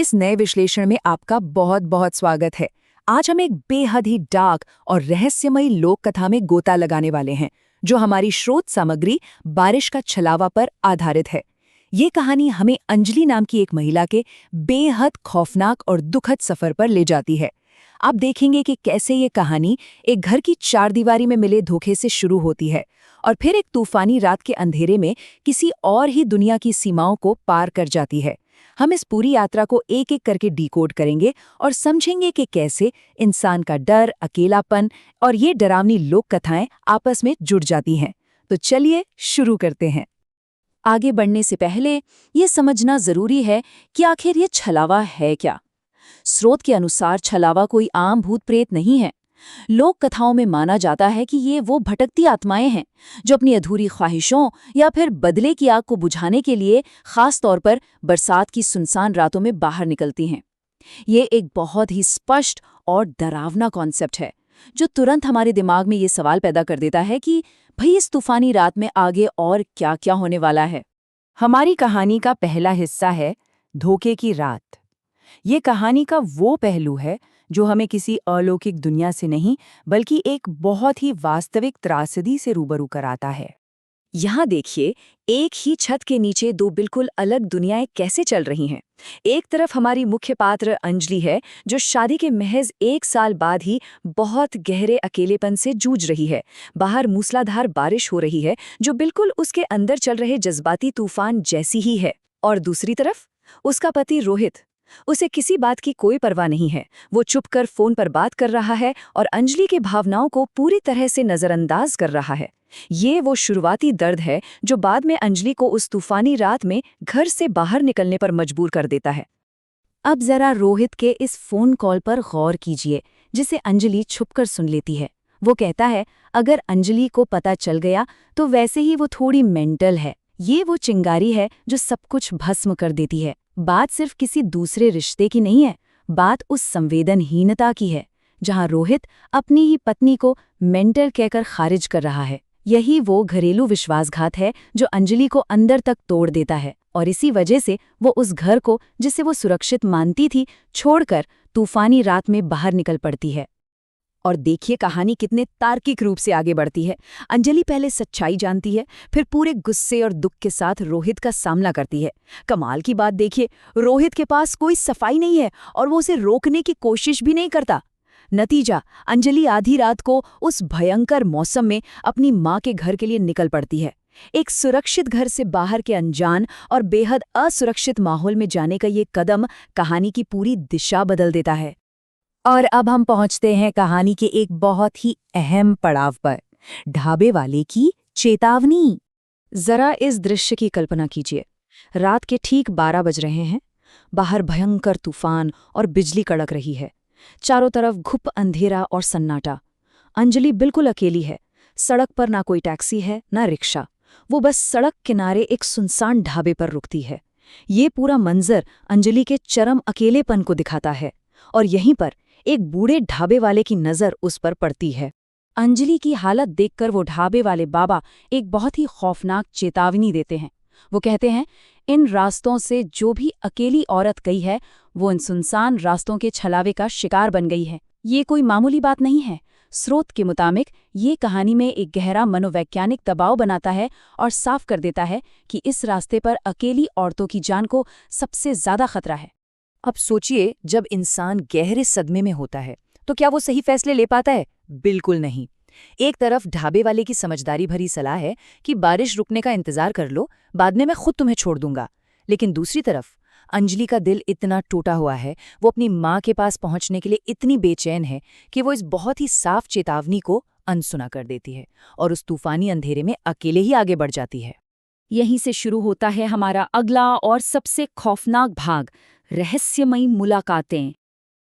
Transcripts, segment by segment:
इस नए विश्लेषण में आपका बहुत बहुत स्वागत है। आज हम एक बेहद ही डार्क और रहस्यमयी लोक कथा में गोता लगाने वाले हैं, जो हमारी स्रोत सामग्री बारिश का छलावा पर आधारित है। ये कहानी हमें अंजलि नाम की एक महिला के बेहद खौफनाक और दुखद सफर पर ले जाती है। आप देखेंगे कि कैसे ये कहानी एक घर की चारदीवारी में मिले धोखे से शुरू होती है और फिर एक तूफानी रात के अंधेरे में किसी और ही दुनिया की सीमाओं को पार कर जाती है। हम इस पूरी यात्रा को एक एक करके डिकोड करेंगे और समझेंगे कि कैसे इंसान का डर, अकेलापन और ये डरावनी लोक कथाएं आपस में जुड़ जाती हैं। तो चलिए शुरू करते हैं। आगे बढ़ने से पहले ये समझना जरूरी है कि आखिर ये छलावा है क्या। स्रोत के अनुसार छलावा कोई आम भूत प्रेत नहीं है। लोक कथाओं में माना जाता है कि ये वो भटकती आत्माएं हैं जो अपनी अधूरी ख्वाहिशों या फिर बदले की आग को बुझाने के लिए खास तौर पर बरसात की सुनसान रातों में बाहर निकलती हैं। ये एक बहुत ही स्पष्ट और डरावना कॉन्सेप्ट है जो तुरंत हमारे दिमाग में ये सवाल पैदा कर देता है कि भाई इस तूफानी रात में आगे और क्या क्या होने वाला है। हमारी कहानी का पहला हिस्सा है धोखे की रात। ये कहानी का वो पहलू है जो हमें किसी अलौकिक दुनिया से नहीं बल्कि एक बहुत ही वास्तविक त्रासदी से रूबरू कराता है। यहाँ देखिए, एक ही छत के नीचे दो बिल्कुल अलग दुनियाएं कैसे चल रही हैं। एक तरफ हमारी मुख्य पात्र अंजलि है, जो शादी के महज 1 साल बाद ही बहुत गहरे अकेलेपन से जूझ रही है। बाहर मूसलाधार बारिश हो रही है जो बिल्कुल उसके अंदर चल रहे जज्बाती तूफान जैसी ही है। और दूसरी तरफ उसका पति रोहित, उसे किसी बात की कोई परवाह नहीं है। वो चुपकर फोन पर बात कर रहा है और अंजलि के भावनाओं को पूरी तरह से नजरअंदाज कर रहा है। ये वो शुरुआती दर्द है जो बाद में अंजलि को उस तूफानी रात में घर से बाहर निकलने पर मजबूर कर देता है। अब जरा रोहित के इस फोन कॉल पर गौर कीजिए, जिसे अंजलि छुपकर सुन लेती है। वो कहता है, अगर अंजलि को पता चल गया तो वैसे ही वो थोड़ी मेंटल है। ये वो चिंगारी है जो सब कुछ भस्म कर देती है। बात सिर्फ किसी दूसरे रिश्ते की नहीं है, बात उस संवेदनहीनता की है जहां रोहित अपनी ही पत्नी को मेंटल कहकर खारिज कर रहा है। यही वो घरेलू विश्वासघात है जो अंजलि को अंदर तक तोड़ देता है और इसी वजह से वो उस घर को, जिसे वो सुरक्षित मानती थी, छोड़कर तूफानी रात में बाहर निकल पड़ती है। और देखिए कहानी कितने तार्किक रूप से आगे बढ़ती है। अंजलि पहले सच्चाई जानती है, फिर पूरे गुस्से और दुख के साथ रोहित का सामना करती है। कमाल की बात देखिए, रोहित के पास कोई सफाई नहीं है और वो उसे रोकने की कोशिश भी नहीं करता। नतीजा, अंजलि आधी रात को उस भयंकर मौसम में अपनी माँ के घर के लिए निकल पड़ती है। एक सुरक्षित घर से बाहर के अनजान और बेहद असुरक्षित माहौल में जाने का ये कदम कहानी की पूरी दिशा बदल देता है। और अब हम पहुंचते हैं कहानी के एक बहुत ही अहम पड़ाव पर, ढाबे वाले की चेतावनी। जरा इस दृश्य की कल्पना कीजिए। रात के ठीक 12 बज रहे हैं। बाहर भयंकर तूफान और बिजली कड़क रही है। चारों तरफ घुप अंधेरा और सन्नाटा। अंजलि बिल्कुल अकेली है। सड़क पर ना कोई टैक्सी है, ना रिक्शा। वो बस सड़क किनारे एक सुनसान ढाबे पर रुकती है। ये पूरा मंजर अंजलि के चरम अकेलेपन को दिखाता है और यहीं पर एक बूढ़े ढाबे वाले की नज़र उस पर पड़ती है। अंजलि की हालत देखकर वो ढाबे वाले बाबा एक बहुत ही खौफनाक चेतावनी देते हैं। वो कहते हैं, इन रास्तों से जो भी अकेली औरत गई है वो इन सुनसान रास्तों के छलावे का शिकार बन गई है। ये कोई मामूली बात नहीं है। स्रोत के मुताबिक ये कहानी में एक गहरा मनोवैज्ञानिक दबाव बनाता है और साफ कर देता है कि इस रास्ते पर अकेली औरतों की जान को सबसे ज्यादा खतरा है। अब सोचिए, जब इंसान गहरे सदमे में होता है तो क्या वो सही फैसले ले पाता है? बिल्कुल नहीं। एक तरफ ढाबे वाले की समझदारी भरी सलाह है कि बारिश रुकने का इंतजार कर लो, बाद में मैं खुद तुम्हें छोड़ दूंगा। लेकिन दूसरी तरफ अंजलि का दिल इतना टूटा हुआ है, वो अपनी माँ के पास पहुंचने के लिए इतनी बेचैन है कि वो इस बहुत ही साफ चेतावनी को अनसुना कर देती है और उस तूफानी अंधेरे में अकेले ही आगे बढ़ जाती है। यहीं से शुरू होता है हमारा अगला और सबसे खौफनाक भाग, रहस्यमयी मुलाकातें।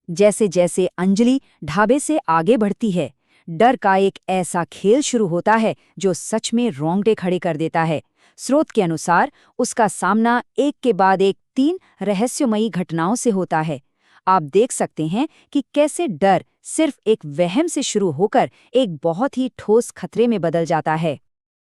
जैसे जैसे अंजलि ढाबे से आगे बढ़ती है, डर का एक ऐसा खेल शुरू होता है जो सच में रोंगटे खड़े कर देता है। स्रोत के अनुसार उसका सामना एक के बाद एक 3 रहस्यमयी घटनाओं से होता है। आप देख सकते हैं कि कैसे डर सिर्फ एक वहम से शुरू होकर एक बहुत ही ठोस खतरे में बदल जाता है।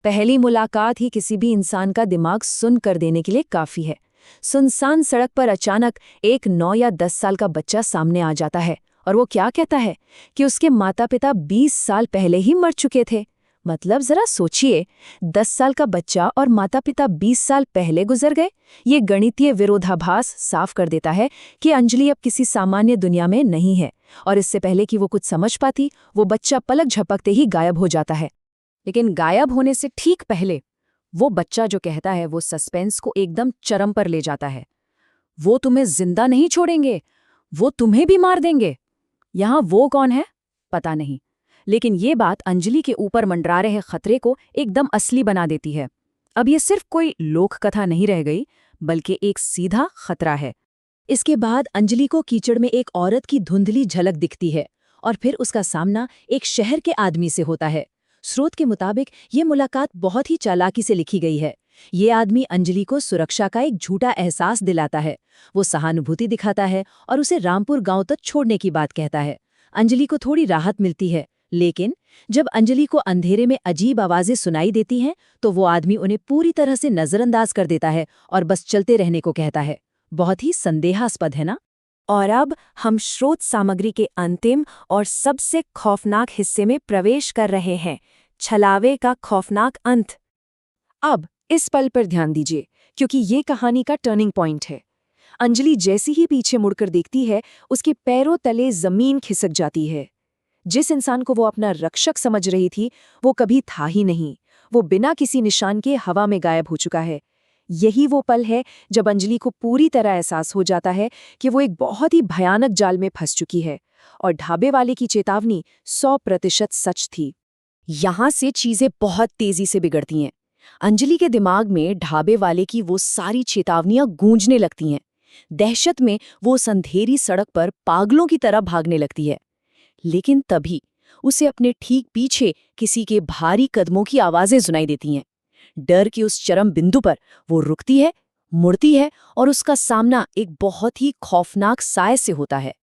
पहली मुलाकात ही किसी भी इंसान का दिमाग सुन कर देने के लिए काफी है। सुनसान सड़क पर अचानक एक 9 या 10 साल का बच्चा सामने आ जाता है और वो क्या कहता है कि उसके माता-पिता 20 साल पहले ही मर चुके थे। मतलब जरा सोचिए, 10 साल का बच्चा और माता-पिता 20 साल पहले गुजर गए। ये गणितीय विरोधाभास साफ कर देता है कि अंजलि अब किसी सामान्य दुनिया में नहीं है और इससे पहले कि वो कुछ समझ पाती, वो बच्चा पलक झपकते ही गायब हो जाता है। लेकिन गायब होने से ठीक पहले वो बच्चा जो कहता है वो सस्पेंस को एकदम चरम पर ले जाता है। वो तुम्हें जिंदा नहीं छोड़ेंगे, वो तुम्हें भी मार देंगे। यहाँ वो कौन है पता नहीं, लेकिन ये बात अंजलि के ऊपर मंडरा रहे खतरे को एकदम असली बना देती है। अब ये सिर्फ कोई लोक कथा नहीं रह गई, बल्कि एक सीधा खतरा है। इसके बाद अंजलि को कीचड़ में एक औरत की धुंधली झलक दिखती है और फिर उसका सामना एक शहर के आदमी से होता है। स्रोत के मुताबिक ये मुलाकात बहुत ही चालाकी से लिखी गई है। ये आदमी अंजलि को सुरक्षा का एक झूठा एहसास दिलाता है। वो सहानुभूति दिखाता है और उसे रामपुर गांव तक छोड़ने की बात कहता है। अंजलि को थोड़ी राहत मिलती है, लेकिन जब अंजलि को अंधेरे में अजीब आवाजें सुनाई देती हैं, तो वो आदमी उन्हें पूरी तरह से नजरअंदाज कर देता है और बस चलते रहने को कहता है। बहुत ही संदेहास्पद है ना? और अब हम स्रोत सामग्री के अंतिम और सबसे खौफनाक हिस्से में प्रवेश कर रहे हैं, छलावे का खौफनाक अंत। अब इस पल पर ध्यान दीजिए, क्योंकि ये कहानी का टर्निंग पॉइंट है। अंजलि जैसी ही पीछे मुड़कर देखती है, उसके पैरों तले जमीन खिसक जाती है। जिस इंसान को वो अपना रक्षक समझ रही थी, वो कभी था ही नहीं। वो बिना किसी निशान के हवा में गायब हो चुका है। यही वो पल है जब अंजलि को पूरी तरह एहसास हो जाता है कि वो एक बहुत ही भयानक जाल में फंस चुकी है और ढाबे वाले की चेतावनी 100% सच थी। यहाँ से चीजें बहुत तेजी से बिगड़ती हैं। अंजलि के दिमाग में ढाबे वाले की वो सारी चेतावनियां गूंजने लगती हैं। दहशत में वो उस अंधेरी सड़क पर पागलों की तरह भागने लगती है। लेकिन तभी उसे अपने ठीक पीछे किसी के भारी कदमों की आवाजें सुनाई देती हैं। डर के उस चरम बिंदु पर वो रुकती है, मुड़ती है और उसका सामना एक बहुत ही खौफनाक साय से होता है।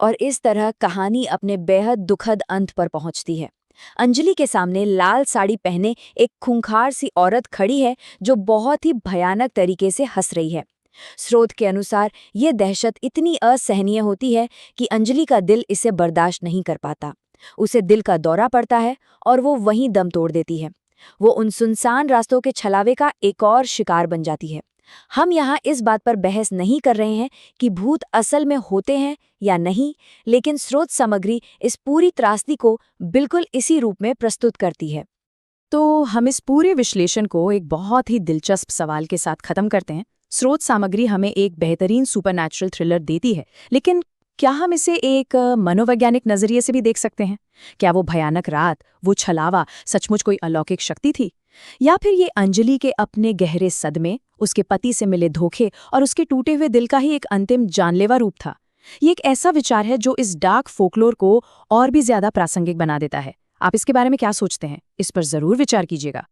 और इस तरह कहानी अपने बेहद दुखद अंत पर पहुंचती है। अंजलि के सामने लाल साड़ी पहने एक खूंखार सी औरत खड़ी है जो बहुत ही भयानक तरीके से हंस रही है। स्रोत के अनुसार ये दहशत इतनी असहनीय होती है कि अंजलि का दिल इसे बर्दाश्त नहीं कर पाता। उसे दिल का दौरा पड़ता है और वो वहीं दम तोड़ देती है। वो उन सुनसान रास्तों के छलावे का एक और शिकार बन जाती है। हम यहाँ इस बात पर बहस नहीं कर रहे हैं कि भूत असल में होते हैं या नहीं, लेकिन स्रोत सामग्री इस पूरी त्रासदी को बिल्कुल इसी रूप में प्रस्तुत करती है। तो हम इस पूरे विश्लेषण को एक बहुत ही दिलचस्प सवाल के साथ खत्म करते हैं। स्रोत सामग्री हमें एक बेहतरीन सुपरनैचुरल थ्रिलर देती है, लेकिन क्या हम इसे एक मनोवैज्ञानिक नजरिए से भी देख सकते हैं? क्या वो भयानक रात, वो छलावा सचमुच कोई अलौकिक शक्ति थी, या फिर ये अंजलि के अपने गहरे सदमे, उसके पति से मिले धोखे और उसके टूटे हुए दिल का ही एक अंतिम जानलेवा रूप था? ये एक ऐसा विचार है जो इस डार्क फोकलोर को और भी ज्यादा प्रासंगिक बना देता है। आप इसके बारे में क्या सोचते हैं? इस पर जरूर विचार कीजिएगा।